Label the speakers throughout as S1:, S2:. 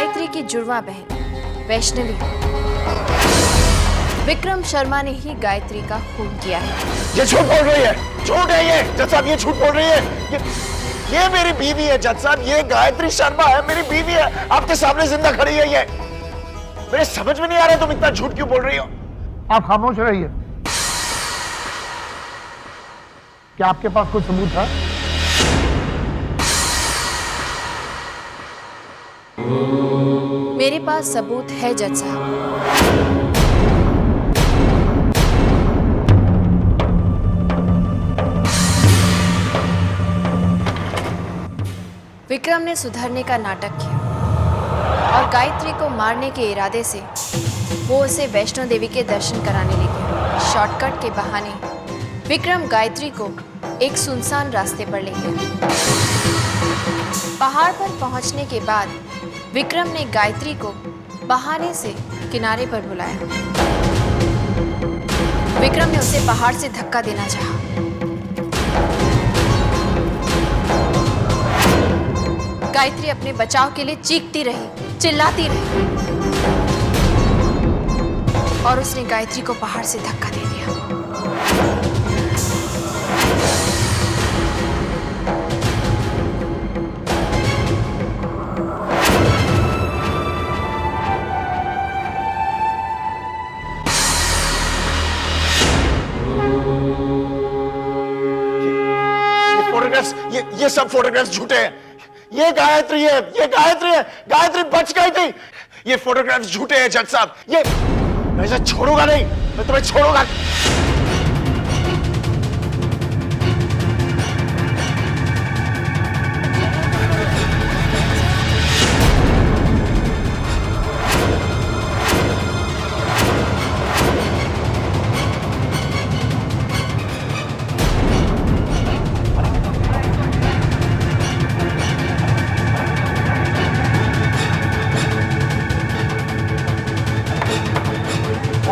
S1: गायत्री की जुड़वा बहन वैष्णवी। विक्रम शर्मा ने ही गायत्री का खून किया है।
S2: ये झूठ बोल रही है, झूठ है ये जज साहब, ये झूठ बोल रही है। ये मेरी बीवी है जज साहब, ये गायत्री शर्मा है, मेरी बीवी है, आपके सामने जिंदा खड़ी है ये। मेरे समझ में नहीं आ रहा तुम इतना झूठ क्यों बोल रही हो।
S3: आप खामोश रहिए। क्या आपके पास कोई सबूत है?
S1: मेरे पास सबूत है जज साहब। विक्रम ने सुधरने का नाटक किया और गायत्री को मारने के इरादे से वो उसे वैष्णो देवी के दर्शन कराने ले गया। शॉर्टकट के बहाने विक्रम गायत्री को एक सुनसान रास्ते पर ले गया। पहाड़ पर पहुंचने के बाद विक्रम ने गायत्री को बहाने से किनारे पर बुलाया। विक्रम ने उसे पहाड़ से धक्का देना चाहा। गायत्री अपने बचाव के लिए चीखती रही, चिल्लाती रही और उसने गायत्री को पहाड़ से धक्का दे दिया।
S2: ये सब फोटोग्राफ्स झूठे हैं। ये गायत्री है, ये गायत्री है, गायत्री बच गई थी। ये फोटोग्राफ्स झूठे हैं जज साहब। ये मैं इसे छोड़ूंगा नहीं, मैं तुम्हें छोड़ूंगा।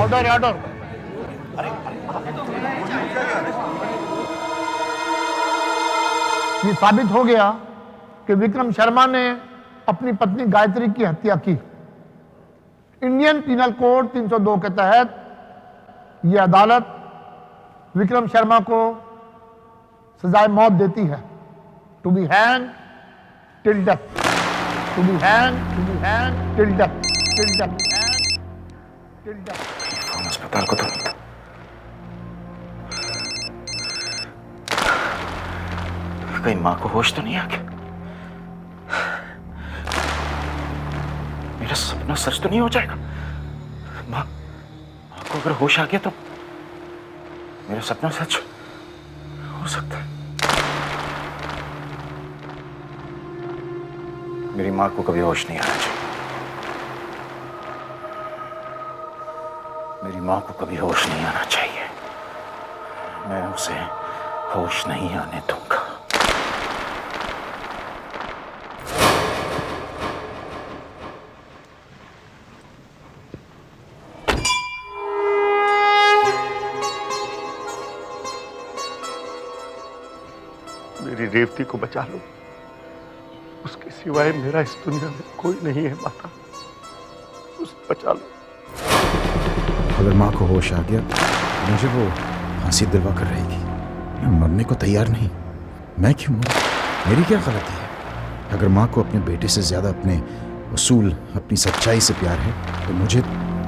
S3: Order order. ये साबित हो गया कि विक्रम शर्मा ने अपनी पत्नी गायत्री की हत्या की। इंडियन पीनल कोड 302 के तहत यह अदालत विक्रम शर्मा को सजाए मौत देती है। To be hang till death, to be hang till death, till death, till death.
S2: अस्पताल को तो नहीं था। कहीं मां को होश तो नहीं आ गया? मेरा सपना सच तो नहीं हो जाएगा? मां को अगर होश आ गया तो मेरा सपना सच हो सकता है। मेरी मां को कभी होश नहीं आना चाहिए। मेरी मां को कभी होश नहीं आना चाहिए। मैं उसे होश नहीं आने दूंगा।
S4: मेरी रेवती को बचा लो, उसके सिवाय मेरा इस दुनिया में कोई नहीं है माता, उसे बचा लो।
S5: अगर माँ को होश आ गया मुझे वो फांसी दिलवा कर रहेगी। मैं मरने को तैयार नहीं। मैं क्यों मरूं? मेरी क्या गलती है? अगर माँ को अपने बेटे से ज्यादा अपने उसूल, अपनी सच्चाई से प्यार है तो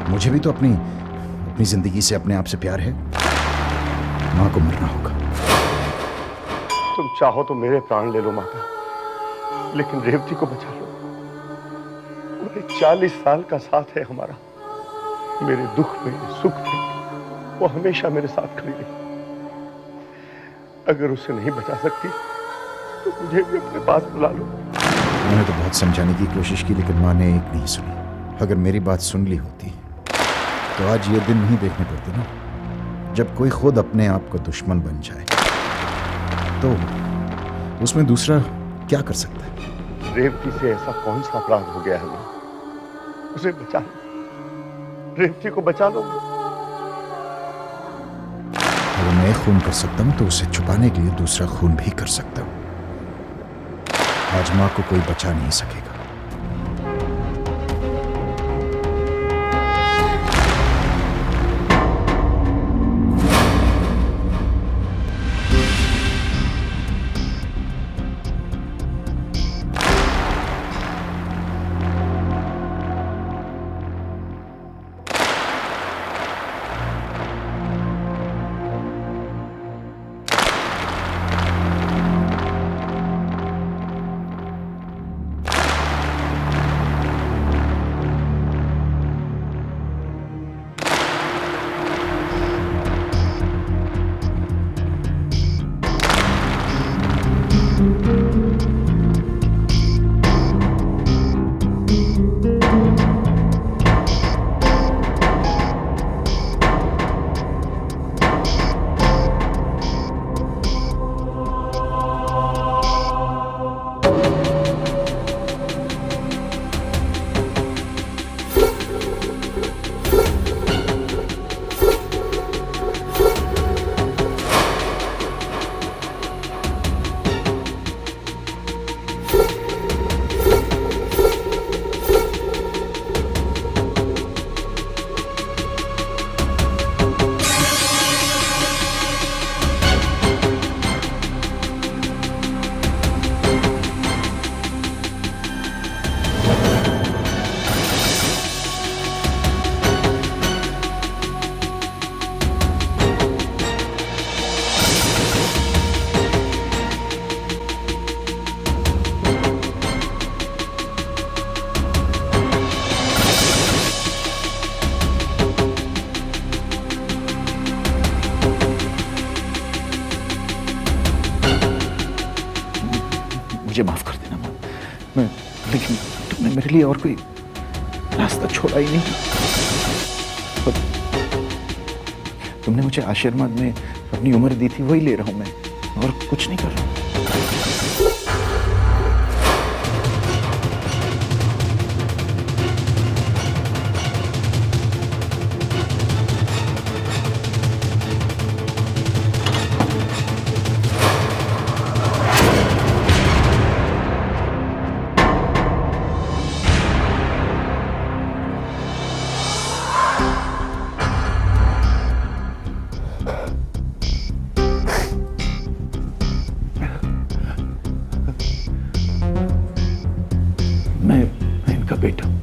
S5: मुझे भी तो अपनी जिंदगी से, अपने आप से प्यार है। माँ को मरना होगा।
S4: तुम चाहो तो मेरे प्राण ले लो माता, लेकिन रेवती को बचा लो। पूरे 40 साल का साथ है हमारा। मेरे दुख में, सुख में वो हमेशा मेरे साथ खड़ी रही। अगर उसे नहीं बचा सकती तो मुझे भी अपने पास बुला लो।
S5: मैंने तो बहुत समझाने की कोशिश की, लेकिन माँ ने एक नहीं सुनी। अगर मेरी बात सुन ली होती तो आज ये दिन नहीं देखने पड़ते ना, जब कोई खुद अपने आप को दुश्मन बन जाए। तो उसमें दूसरा क्या कर सकता है?
S4: रेवती से ऐसा कौन सा अपराध हो गया है हमें? उसे बचा लो, रेवती को बचा लो।
S5: अगर मैं खून कर सकता हूं तो उसे छुपाने के लिए दूसरा खून भी कर सकता हूं। आज मां को कोई बचा नहीं सकेगा। मुझे माफ कर देना माँ। मैं लेकिन तुमने मेरे लिए और कोई रास्ता छोड़ा ही नहीं। और तुमने मुझे आशीर्वाद में अपनी उम्र दी थी, वही ले रहा हूं मैं, और कुछ नहीं कर रहा हूं। मैं इनका बेटा हूं।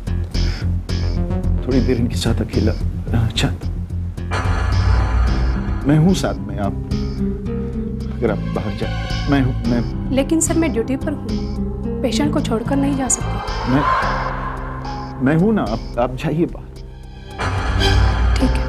S5: थोड़ी देर इनके साथ अकेला रहना चाहता हूं। मैं हूं साथ में, आप अगर आप बाहर जाए मैं
S6: लेकिन सर मैं ड्यूटी पर हूँ, पेशेंट को छोड़कर नहीं जा सकती।
S5: मैं हूं ना, आप जाइए बाहर।
S6: ठीक है।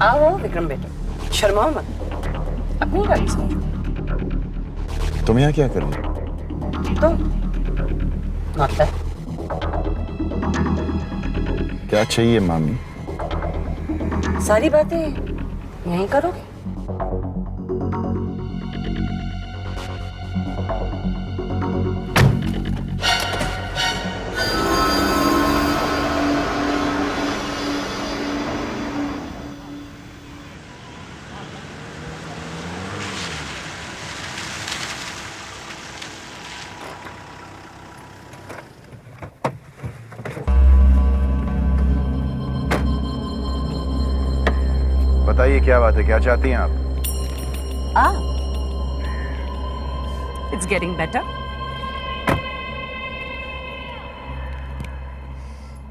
S7: आओ विक्रम बेटा, शर्माओ मत, अपनी गाड़ी से।
S5: तुम यहाँ क्या कर रहे हो?
S7: तुम मतलब
S5: क्या चाहिए मामी?
S7: सारी बातें यहीं करोगे?
S5: बताइए क्या बात है, क्या चाहती हैं आप?
S7: It's getting better.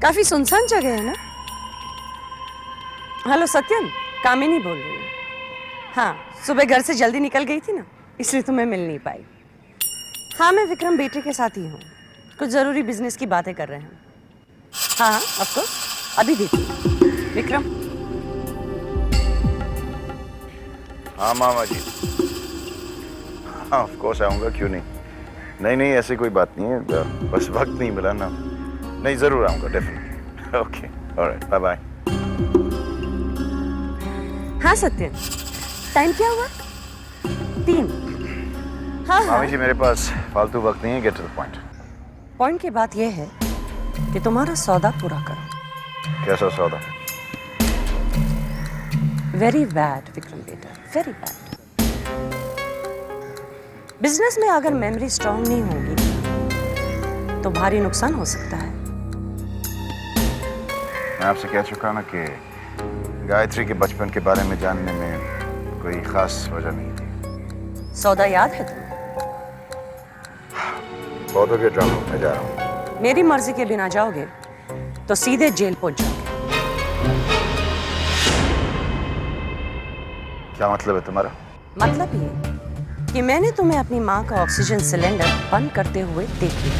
S7: काफी सुनसान जगह है ना? हेलो सत्यन, कामिनी बोल रही हूँ। हाँ, सुबह घर से जल्दी निकल गई थी ना, इसलिए तुम्हें मिल नहीं पाई। हाँ, मैं विक्रम बेटे के साथ ही हूँ। कुछ जरूरी बिजनेस की बातें कर रहे हैं। हाँ, ऑफ कोर्स, अभी देखिए। विक्रम।
S5: हाँ मामा जी, हाँ ऑफ कोर्स आऊँगा, क्यों नहीं। नहीं नहीं, ऐसी कोई बात नहीं है, बस वक्त नहीं मिला ना। नहीं, ज़रूर आऊँगा, definitely. Okay, alright, bye bye.
S7: हाँ सत्यन, टाइम क्या हुआ? 3। हाँ हाँ।
S5: मामी जी, मेरे पास फालतू वक्त नहीं है, get to the point.
S7: Point की बात यह है कि तुम्हारा सौदा पूरा करो।
S5: कैसा सौदा?
S7: वेरी बैड विक्रम बेटा, वेरी बैड। बिजनेस में अगर मेमोरी स्ट्रांग नहीं होगी तो भारी नुकसान हो सकता है।
S5: मैं आपसे कह चुका ना कि गायत्री के बचपन के बारे में जानने में कोई खास वजह नहीं थी।
S7: सौदा याद है तुम्हें?
S5: बहुत हो गया ड्रामा, मैं जा रहा हूँ।
S7: मेरी मर्जी के बिना जाओगे तो सीधे जेल पहुंच जाओगे।
S5: क्या मतलब है तुम्हारा?
S7: मतलब ये कि मैंने तुम्हें अपनी माँ का ऑक्सीजन सिलेंडर बंद करते हुए देख लिया।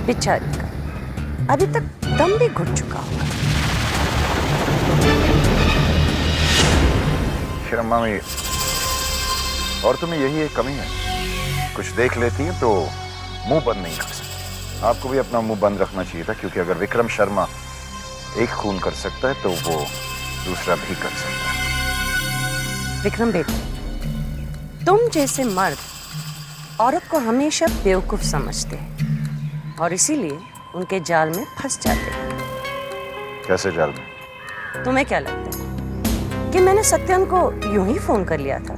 S7: बेचारी का अभी तक दम भी घुट चुका होगा।
S5: शर्म मामी, और तुम्हें यही एक कमी है, कुछ देख लेती है तो मुंह बंद नहीं कर सकती। आपको भी अपना मुंह बंद रखना चाहिए था, क्योंकि अगर विक्रम शर्मा एक खून कर सकता है तो वो दूसरा भी कर सकता है।
S7: विक्रम बेटा, तुम जैसे मर्द औरत को हमेशा बेवकूफ समझते हैं और इसीलिए उनके जाल में फंस जाते हैं।
S5: कैसे जाल में?
S7: तुम्हें क्या लगता है कि मैंने सत्यन को यूं ही फोन कर लिया था?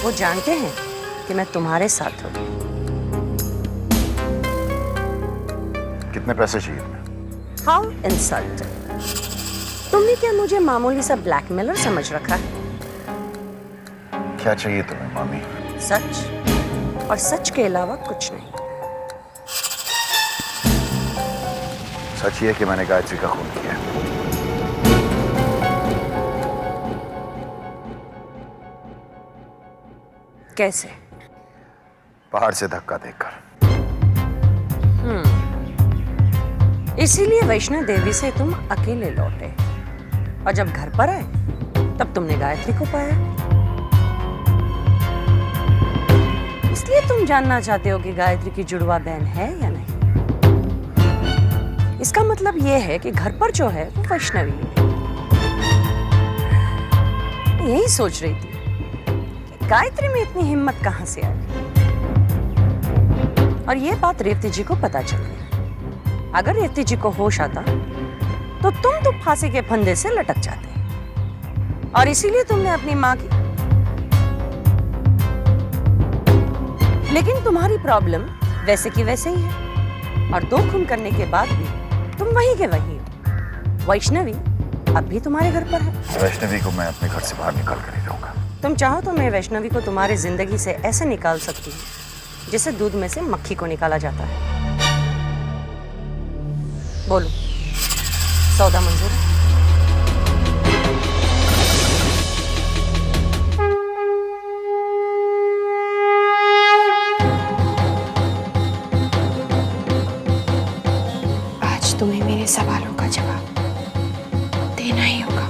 S7: वो जानते हैं कि मैं तुम्हारे साथ हूं।
S5: कितने पैसे चाहिए तुम्हें?
S7: How insult! तुमने क्या मुझे मामूली सा ब्लैकमेलर समझ रखा है?
S5: क्या चाहिए तुम्हें मामी?
S7: सच, और सच के अलावा कुछ नहीं।
S5: सच ये कि मैंने गायत्री का खून किया।
S7: कैसे?
S5: पहाड़ से धक्का देकर।
S7: इसीलिए वैष्णो देवी से तुम अकेले लौटे और जब घर पर आए तब तुमने गायत्री को पाया। इसलिए तुम जानना चाहते हो कि गायत्री की जुड़वा बहन है या नहीं। इसका मतलब यह है कि घर पर जो है वो वैष्णवी है। यही सोच रही थी कि गायत्री में इतनी हिम्मत कहां से आई, और यह बात रेवती जी को पता चल गई। अगर रेवती जी को होश आता तो तुम तो फांसी के फंदे से लटक जाते, और इसीलिए तुमने अपनी मां की। लेकिन तुम्हारी प्रॉब्लम वैसे की वैसे ही है, और 2 खून करने के बाद भी तुम वहीं के वहीं हो। वैष्णवी अब भी तुम्हारे घर पर है।
S5: वैष्णवी को मैं अपने घर से बाहर निकाल कर ही रहूंगा।
S7: तुम चाहो तो मैं वैष्णवी को तुम्हारी जिंदगी से ऐसे निकाल सकती हूँ जैसे दूध में से मक्खी को निकाला जाता है। बोलो, सौदा मंजूर है?
S1: आज तुम्हें मेरे सवालों का जवाब देना ही होगा।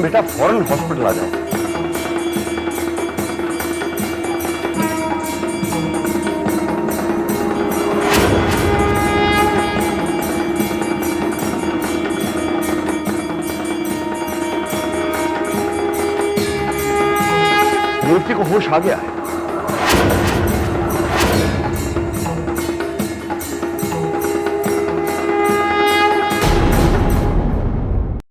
S4: बेटा फौरन हॉस्पिटल आ जाओ। रेवती को होश आ गया है।